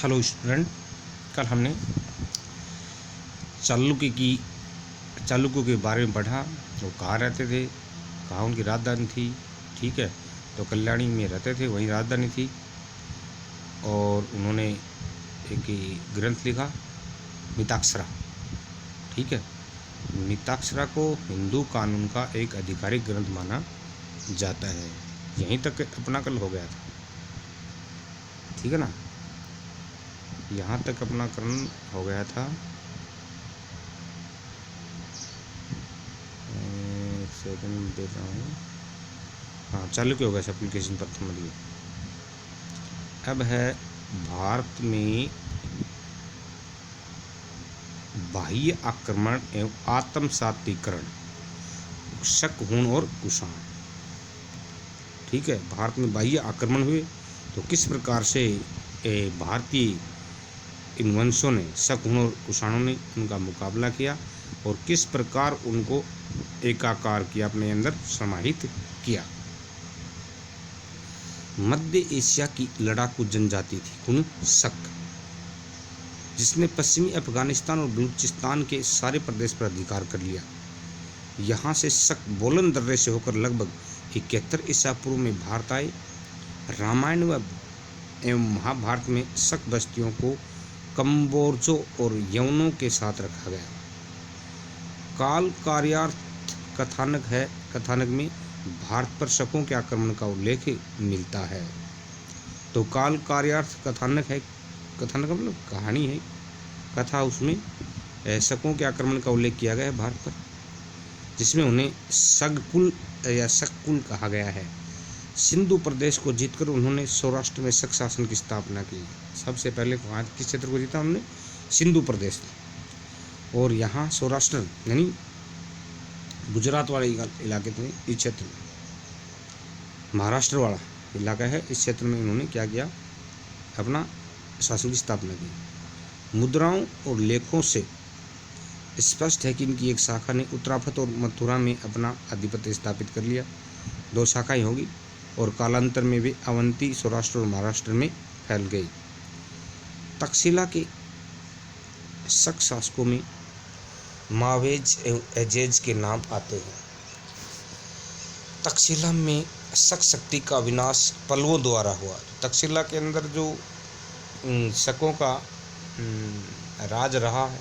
Hello student, कल हमने चालुक्यों के बारे में पढ़ा। वो कहाँ रहते थे, कहाँ उनकी राजधानी थी। ठीक है, तो कल्याणी में रहते थे, वहीं राजधानी थी। और उन्होंने एक ग्रंथ लिखा, मिताक्षरा। ठीक है, मिताक्षरा को हिंदू कानून का एक आधिकारिक ग्रंथ माना जाता है। यहीं तक अपना कल हो गया था। ठीक है ना, यहाँ तक अपना करण हो गया था। एक सेकंड दे रहा हूँ। हाँ, चालुक्य हो गया एप्लीकेशन प्रथम लिए। अब है भारत में बाह्य आक्रमण एवं आत्मसातीकरण, शक, हूण और कुषाण। ठीक है, भारत में बाह्य आक्रमण हुए तो किस प्रकार से भारतीय इन वंशों ने, शक, हूण और कुषाणों ने उनका मुकाबला किया और किस प्रकार उनको एकाकार किया, अपने अंदर समाहित किया। मध्य एशिया की लड़ाकू जनजाति थी कौन? शक, जिसने पश्चिमी अफगानिस्तान और बलूचिस्तान के सारे प्रदेश पर अधिकार कर लिया। यहाँ से शक बोलन दर्रे से होकर लगभग 71 ईसा पूर्व में भारत आए। रामायण एवं महाभारत में शक बस्तियों को कम्बोजों और यवनों के साथ रखा गया। काल कार्यार्थ कथानक में भारत पर शकों के आक्रमण का उल्लेख मिलता है। तो काल कार्यार्थ कथानक है, कथानक मतलब कहानी है, कथा, उसमें शकों के आक्रमण का उल्लेख किया गया है भारत पर, जिसमें उन्हें शगकुल या शककुल कहा गया है। सिंधु प्रदेश को जीतकर उन्होंने सौराष्ट्र में शक शासन की स्थापना की। सबसे पहले वहाँ किस क्षेत्र को जीता उन्होंने? सिंधु प्रदेश। और यहाँ सौराष्ट्र यानी गुजरात वाले इलाके में, इस क्षेत्र में, महाराष्ट्र वाला इलाका है, इस क्षेत्र में उन्होंने क्या किया? अपना शासन की स्थापना की। मुद्राओं और लेखों से स्पष्ट है कि इनकी एक शाखा ने उत्तराफत और मथुरा में अपना आधिपत्य स्थापित कर लिया। 2 शाखाएं होगी और कालांतर में वे अवंती, सौराष्ट्र और महाराष्ट्र में फैल गई। तक्षशिला के शक शासकों में मावेज एवं एजेज के नाम आते हैं। तक्षशिला में शक शक्ति का विनाश पल्लवों द्वारा हुआ। तक्षशिला के अंदर जो शकों का राज रहा है,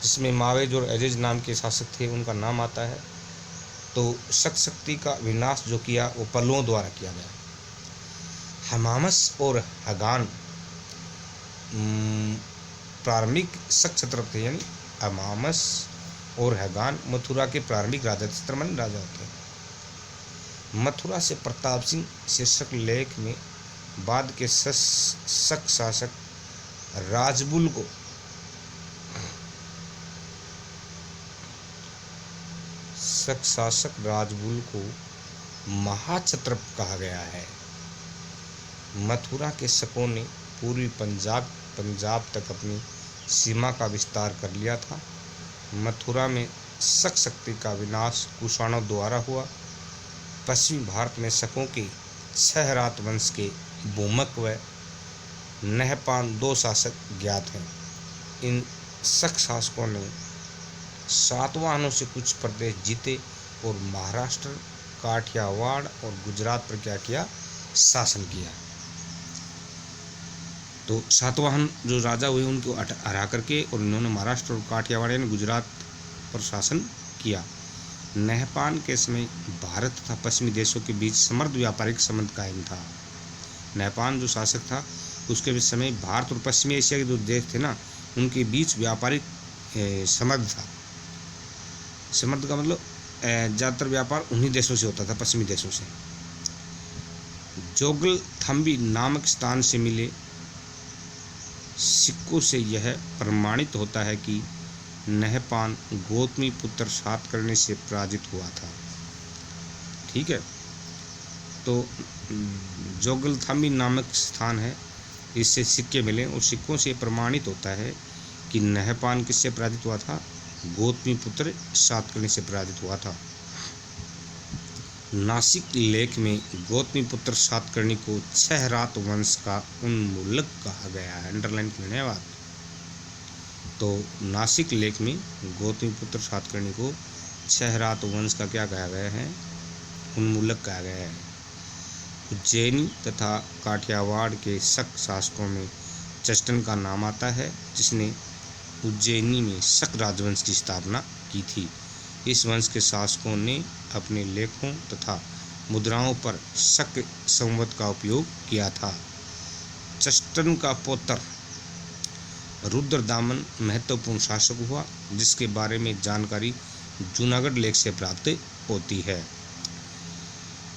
जिसमें मावेज और एजेज नाम के शासक थे, उनका नाम आता है। तो शक शक्ति का विनाश जो किया वो पल्लवों द्वारा किया गया। हमामस और हगान प्रारंभिक शक क्षत्रप थे, यानी हमामस और हगान मथुरा के प्रारंभिक राजा थे, राजा होते हैं। मथुरा से प्रताप सिंह शीर्षक लेख में बाद के शक शासक राजबुल को महाक्षत्रप कहा गया है। मथुरा के शकों ने पूर्वी पंजाब तक अपनी सीमा का विस्तार कर लिया था। मथुरा में शक शक्ति का विनाश कुषाणों द्वारा हुआ। पश्चिमी भारत में शकों के छहरात वंश के भूमक व नहपान 2 शासक ज्ञात हैं। इन शक शासकों ने सातवाहनों से कुछ प्रदेश जीते और महाराष्ट्र, काठियावाड़ और गुजरात पर क्या किया? शासन किया। तो सातवाहन जो राजा हुए उनको हरा करके और इन्होंने महाराष्ट्र और काठियावाड़ यानी गुजरात पर शासन किया। नहपान के समय भारत तथा पश्चिमी देशों के बीच समृद्ध व्यापारिक संबंध कायम था। नहपान जो शासक था उसके समय भारत और पश्चिमी एशिया के जो देश थे ना, उनके बीच व्यापारिक समृद्ध था। समृद्ध का मतलब ज़्यादातर व्यापार उन्हीं देशों से होता था, पश्चिमी देशों से। जोगलथम्बी नामक स्थान से मिले सिक्कों से यह प्रमाणित होता है कि नहपान गौतमी पुत्र सातकर्णी से पराजित हुआ था। ठीक है, तो जोगलथम्बी नामक स्थान है, इससे सिक्के मिले और सिक्कों से प्रमाणित होता है कि नहपान किससे पराजित हुआ था? गौतमी पुत्र सातकर्णी से पराजित हुआ था। नासिक लेख में गौतमीपुत्र सातकर्णी को छहरात वंश का उन्मूलक कहा गया है। अंडरलाइन करने बात। तो नासिक लेख में गौतमीपुत्र सातकर्णी को छहरात वंश का क्या कहा गया है? उन्मूलक कहा गया है। उज्जैनी तथा काठियावाड़ के शक शासकों में चष्टन का नाम आता है, जिसने उज्जैनी में शक राजवंश की स्थापना की थी। इस वंश के शासकों ने अपने लेखों तथा मुद्राओं पर शक संवत का उपयोग किया था। चष्टन का पौत्र रुद्रदामन महत्वपूर्ण शासक हुआ, जिसके बारे में जानकारी जूनागढ़ लेख से प्राप्त होती है।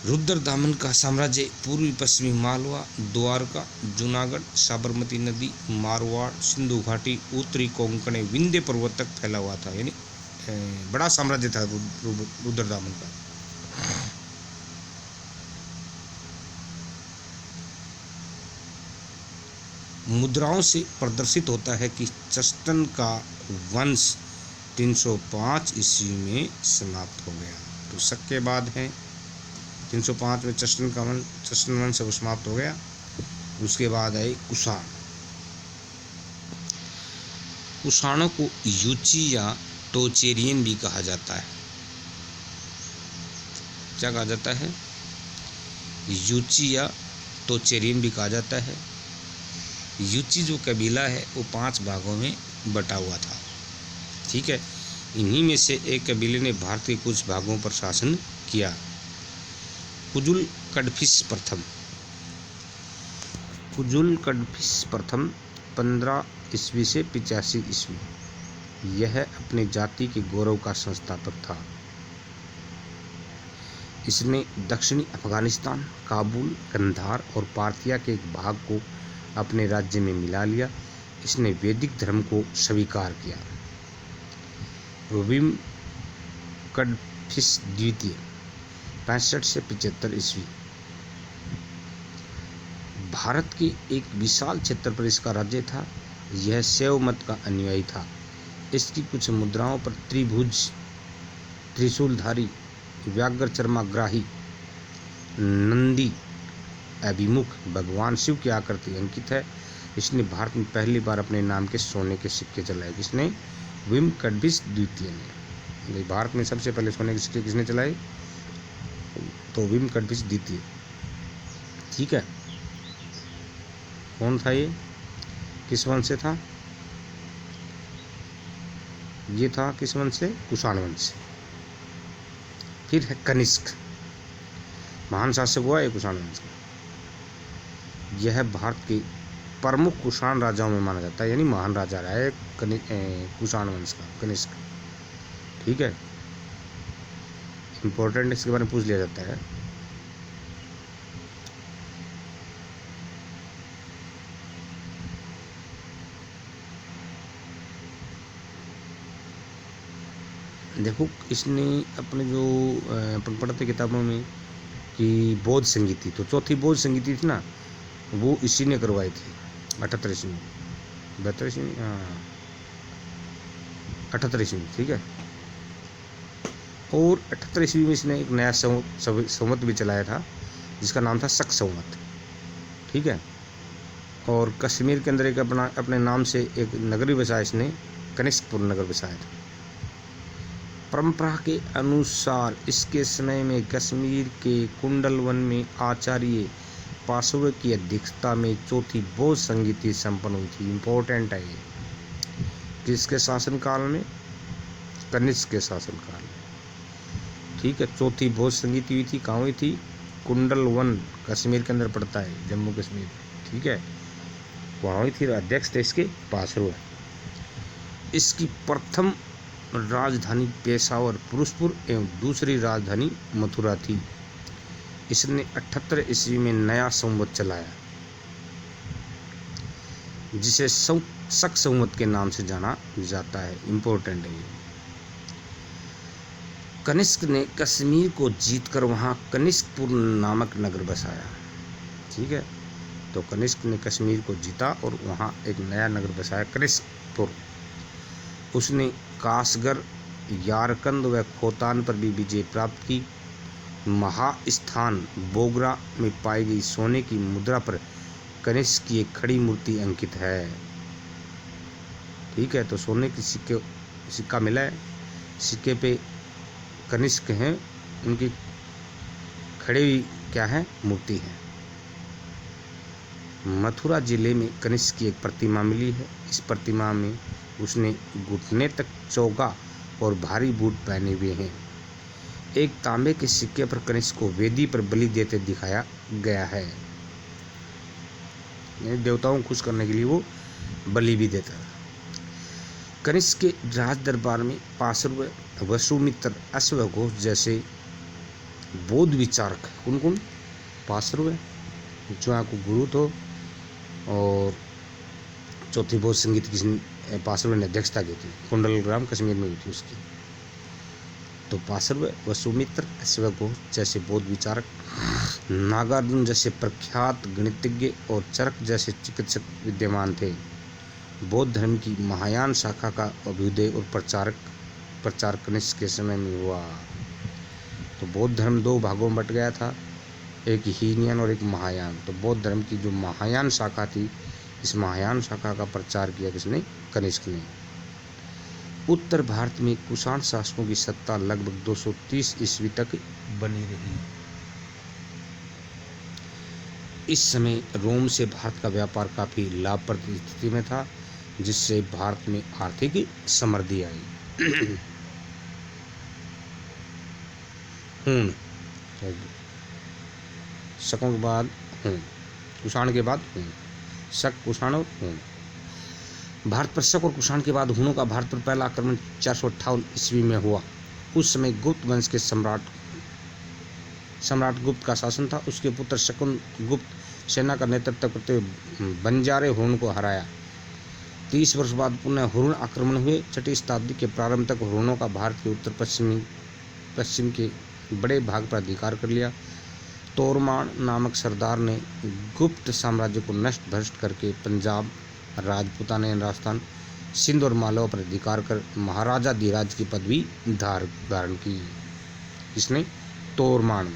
रुद्रदामन का साम्राज्य पूर्वी पश्चिमी मालवा, द्वारका, जूनागढ़, साबरमती नदी, मारवाड़, सिंधु घाटी, उत्तरी कोंकण, विंध्य पर्वत तक फैला हुआ था। यानी बड़ा साम्राज्य था रुद्रदामन का। मुद्राओं से प्रदर्शित होता है कि चष्टन का वंश 305 ईस्वी में समाप्त हो गया। तो शक के बाद है 305 में चष्टन वंश समाप्त हो गया। उसके बाद आए कुषाण। कुषाणों को यूची या टोचेरियन भी कहा जाता है। क्या कहा जाता है? यूची या टोचेरियन भी कहा जाता है। यूची जो कबीला है वो 5 भागों में बटा हुआ था। ठीक है, इन्हीं में से एक कबीले ने भारत के कुछ भागों पर शासन किया। कुजुल कडफिस प्रथम 15 ईस्वी से 85 ईस्वी। यह अपने जाति के गौरव का संस्थापक था। इसने दक्षिणी अफगानिस्तान, काबुल, कंधार और पार्थिया के एक भाग को अपने राज्य में मिला लिया। इसने वैदिक धर्म को स्वीकार किया। विम कडफिस द्वितीय 65 से 75 ईस्वी। भारत के एक विशाल क्षेत्र पर इसका राज्य था। यह शैव मत का अनुयायी था। इसकी कुछ मुद्राओं पर त्रिभुज, त्रिशूलधारी, व्याघ्र चर्माग्राही, नंदी अभिमुख भगवान शिव की आकृति अंकित है। इसने भारत में पहली बार अपने नाम के सोने के सिक्के चलाए। किसने? विम कडफिस द्वितीय ने। भारत में सबसे पहले सोने के सिक्के किसने चलाए? तो विम कडफिस द्वितीय। ठीक है, कौन था ये? किस वंश से था? ये था किस वंश से? कुषाण वंश से। फिर है कनिष्क। महान शासक हुआ ये कुषाण वंश का। यह भारत के प्रमुख कुषाण राजाओं में माना जाता है, यानी महान राजा रहा है कुषाण वंश का कनिष्क। ठीक है, इंपॉर्टेंट, इसके बारे में पूछ लिया जाता है। देखो, इसने अपने जो अपन पढ़ते किताबों में कि बौद्ध संगीति, तो चौथी बौद्ध संगीति थी ना, वो इसी ने करवाई थी 78 ईस्वी में, 72 ईस्वी, 78 ईस्वी में। ठीक है, और 78 ईस्वी में इसने एक नया संवत भी चलाया था, जिसका नाम था शक संवत। ठीक है, और कश्मीर के अंदर एक अपने नाम से एक नगर भी बसाया इसने, कनिष्कपुर नगर बसाया था। परंपरा के अनुसार इसके समय में कश्मीर के कुंडलवन में आचार्य पार्श्व की अध्यक्षता में चौथी बौद्ध संगीति संपन्न हुई थी। इम्पोर्टेंट है ये। किसके शासनकाल में? कनिष्क के शासनकाल में। ठीक है, चौथी बौद्ध संगीति हुई थी। कहाँ हुई थी? कुंडलवन, कश्मीर के अंदर पड़ता है, जम्मू कश्मीर। ठीक है, वहाँ हुई थी। अध्यक्ष थे इसके पार्श्व। इसकी प्रथम राजधानी पेशावर, फिरोजपुर एवं दूसरी राजधानी मथुरा थी। इसने 78 ईस्वी में नया संवत चलाया, जिसे शक संवत के नाम से जाना जाता है। इम्पोर्टेंट है ये। कनिष्क ने कश्मीर को जीतकर वहां कनिष्कपुर नामक नगर बसाया। ठीक है, तो कनिष्क ने कश्मीर को जीता और वहां एक नया नगर बसाया, कनिष्कपुर। उसने कासगढ़, यारकंद व खोतान पर भी विजय प्राप्त की। महास्थान बोगरा में पाई गई सोने की मुद्रा पर कनिष्क की एक खड़ी मूर्ति अंकित है। ठीक है, तो सोने की सिक्का मिला है, सिक्के पे कनिष्क हैं, उनकी खड़ी हुई क्या है, मूर्ति है। मथुरा जिले में कनिष्क की एक प्रतिमा मिली है। इस प्रतिमा में उसने घुटने तक चोगा और भारी बूट पहने हुए हैं। एक तांबे के सिक्के पर कनिष्क को वेदी पर बलि देते दिखाया गया है। देवताओं को खुश करने के लिए वो बलि भी देता था। कनिष्क के राज दरबार में पार्श्व वसुमित्र, अश्वघोष जैसे बौद्ध विचारक, कौन कौन पार्श्व, जो आपको गुरु तो, और चौथी बौद्ध संगीत की पार्श्व ने अध्यक्षता की थी, कुंडलग्राम कश्मीर में हुई थी उसकी। तो पार्श्व वसुमित्र, अश्वघोष जैसे बौद्ध विचारक, नागार्जुन जैसे प्रख्यात गणितज्ञ और चरक जैसे चिकित्सक विद्यमान थे। बौद्ध धर्म की महायान शाखा का अभ्युदय और प्रचार कनिष्क के समय में हुआ। तो बौद्ध धर्म दो भागों में बट गया था, एक हीनयान और एक महायान। तो बौद्ध धर्म की जो महायान शाखा थी, इस महायान शाखा का प्रचार किया किसने, कनिष्क ने। उत्तर भारत में कुषाण शासकों की सत्ता लगभग 230 ईस्वी तक बनी रही। इस समय रोम से भारत का व्यापार काफी लाभप्रद स्थिति में था, जिससे भारत में आर्थिक समृद्धि आई। हूण, शकों के बाद हूण, कुषाण के बाद हूण, शक, कुषाण और हूण। भारत पर शक और कुषाण के बाद हूणों का भारत पर पहला आक्रमण 458 ईस्वी में हुआ। उस समय गुप्त वंश के सम्राट गुप्त का शासन था। उसके पुत्र शकुन गुप्त सेना का नेतृत्व करते हुए बंजारे हूण को हराया। 30 वर्ष बाद पुनः हूण आक्रमण हुए। 6वीं शताब्दी के प्रारंभ तक हूणों का भारत के उत्तर पश्चिम के बड़े भाग पर अधिकार कर लिया। तोरमान नामक सरदार ने गुप्त साम्राज्य को नष्ट भ्रष्ट करके पंजाब, राजपूताना, राजस्थान, सिंध और मालवा पर अधिकार कर महाराजाधिराज की पदवी धारण की। इसने तोरमान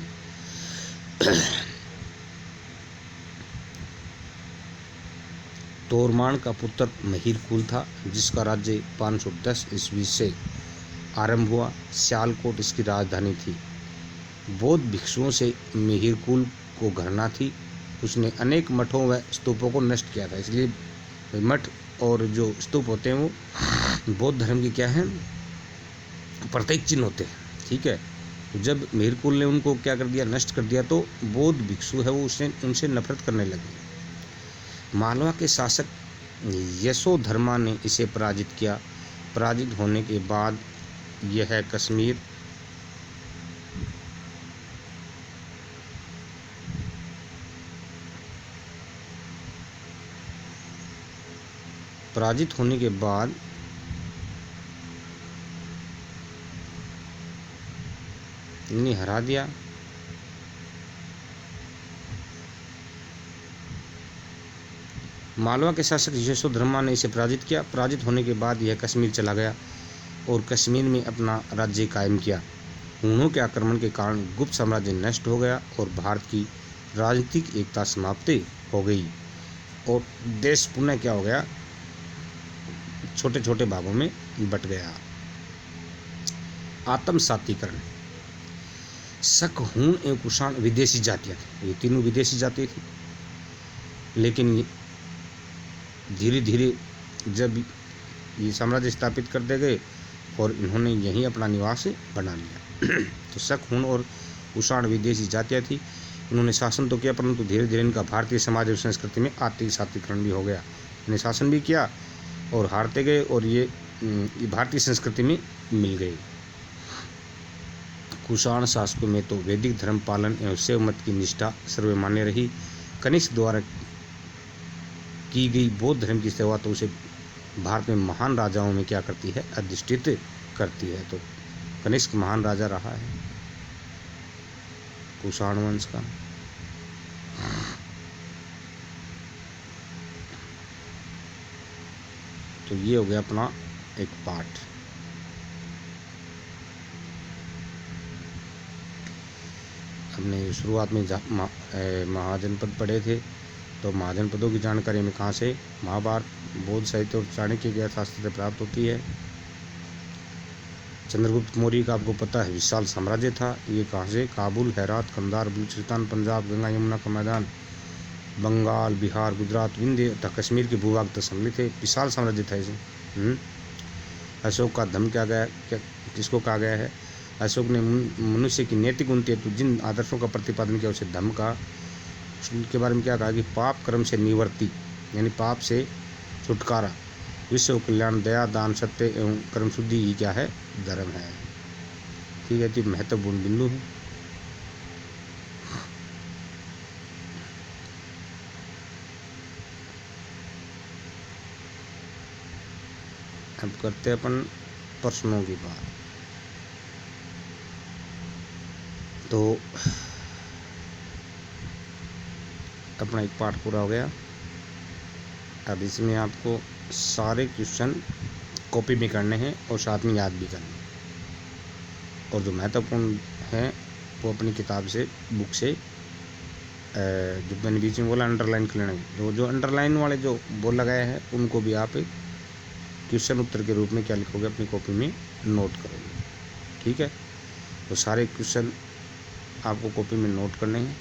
तोरमान का पुत्र महिरकुल था, जिसका राज्य 510 ईस्वी से आरंभ हुआ। सियालकोट इसकी राजधानी थी। बौद्ध भिक्षुओं से महिरकुल को घृणा थी। उसने अनेक मठों व स्तूपों को नष्ट किया था। इसलिए मठ और जो स्तूप होते हैं वो बौद्ध धर्म की क्या है, प्रतीक चिन्ह होते हैं। ठीक है, जब महिरकुल ने उनको क्या कर दिया, नष्ट कर दिया, तो बौद्ध भिक्षु है वो उनसे नफरत करने लगे। मालवा के शासक यशोधर्मा ने इसे पराजित किया। पराजित होने के बाद यह कश्मीर इन्हें हरा दिया। मालवा के शासक यशोधर्मा ने इसे पराजित किया। पराजित होने के बाद यह कश्मीर चला गया और कश्मीर में अपना राज्य कायम किया। हूणों के आक्रमण के कारण गुप्त साम्राज्य नष्ट हो गया और भारत की राजनीतिक एकता समाप्त हो गई और देश पुनः क्या हो गया, छोटे छोटे भागों में बट गया। आत्मसातीकरण। शक, हूण एवं कुषाण विदेशी जातियाँ थी। ये तीनों विदेशी जाति थी, लेकिन धीरे धीरे जब ये साम्राज्य स्थापित करते गए और इन्होंने यहीं अपना निवास बना लिया। तो शक, हूण और कुषाण विदेशी जातियाँ थी। इन्होंने शासन तो किया, परंतु धीरे धीरे इनका भारतीय समाज और संस्कृति में आत्मसातीकरण भी हो गया। इन्हें शासन भी किया और हारते गए और ये भारतीय संस्कृति में मिल गए। कुषाण शासकों में तो वैदिक धर्म पालन एवं शैव मत की निष्ठा सर्वमान्य रही। कनिष्क द्वारा की गई बौद्ध धर्म की सेवा तो उसे भारत में महान राजाओं में क्या करती है, अधिष्ठित करती है। तो कनिष्क महान राजा रहा है कुषाण वंश का। तो ये हो गया अपना एक पाठ। हमने शुरुआत में महाजनपद पढ़े थे। तो महाजनपदों की जानकारी हमें कहाँ से, महाभारत, बौद्ध साहित्य और चाणक्य के शास्त्र से प्राप्त होती है। चंद्रगुप्त मौर्य का आपको पता है विशाल साम्राज्य था। ये कहाँ से, काबुल, हेरात, कंधार, बलूचिस्तान, पंजाब, गंगा यमुना का मैदान, बंगाल, बिहार, गुजरात, विंध्य तथा कश्मीर के भूभाग तक सम्मिलित है। विशाल साम्राज्य था इसे। अशोक का धम्म किसको कहा गया है? अशोक ने मनुष्य की नैतिक उन्नति हेतु जिन आदर्शों का प्रतिपादन किया उसे धम्म का, उसके बारे में क्या कहा कि पाप कर्म से निवृत्ति, यानी पाप से छुटकारा, विश्व कल्याण, दया, दान, सत्य एवं कर्म शुद्धि ही क्या है, धर्म है। ठीक है, तो महत्वपूर्ण बिंदु है। अब करते हैं अपन प्रश्नों की बात। तो अपना एक पार्ट पूरा हो गया। अब इसमें आपको सारे क्वेश्चन कॉपी भी करने हैं और साथ में याद भी करने हैं, और जो महत्वपूर्ण है वो अपनी किताब से, बुक से, जो मैंने बीच में बोला अंडरलाइन कर लेना। जो अंडरलाइन वाले जो बोला गया है उनको भी आप क्वेश्चन उत्तर के रूप में क्या लिखोगे, अपनी कॉपी में नोट करोगे। ठीक है, तो सारे क्वेश्चन आपको कॉपी में नोट करने हैं।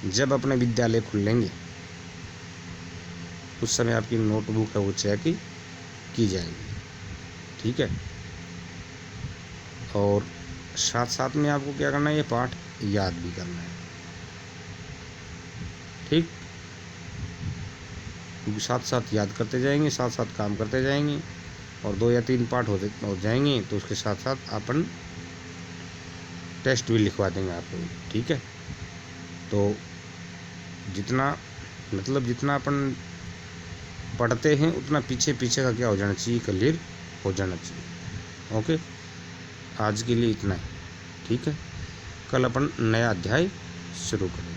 जब अपने विद्यालय खुलेंगे उस समय आपकी नोटबुक है वो चेक की जाएगी। ठीक है, और साथ साथ में आपको क्या करना है, ये पाठ याद भी करना है। ठीक, क्योंकि साथ साथ याद करते जाएंगे, साथ साथ काम करते जाएंगे, और 2 या 3 पाठ हो जाएंगे तो उसके साथ साथ अपन टेस्ट भी लिखवा देंगे आपको। ठीक है, तो जितना अपन पढ़ते हैं उतना पीछे का क्या हो जाना चाहिए, क्लियर हो जाना चाहिए। ओके, आज के लिए इतना है। ठीक है, कल अपन नया अध्याय शुरू करेंगे।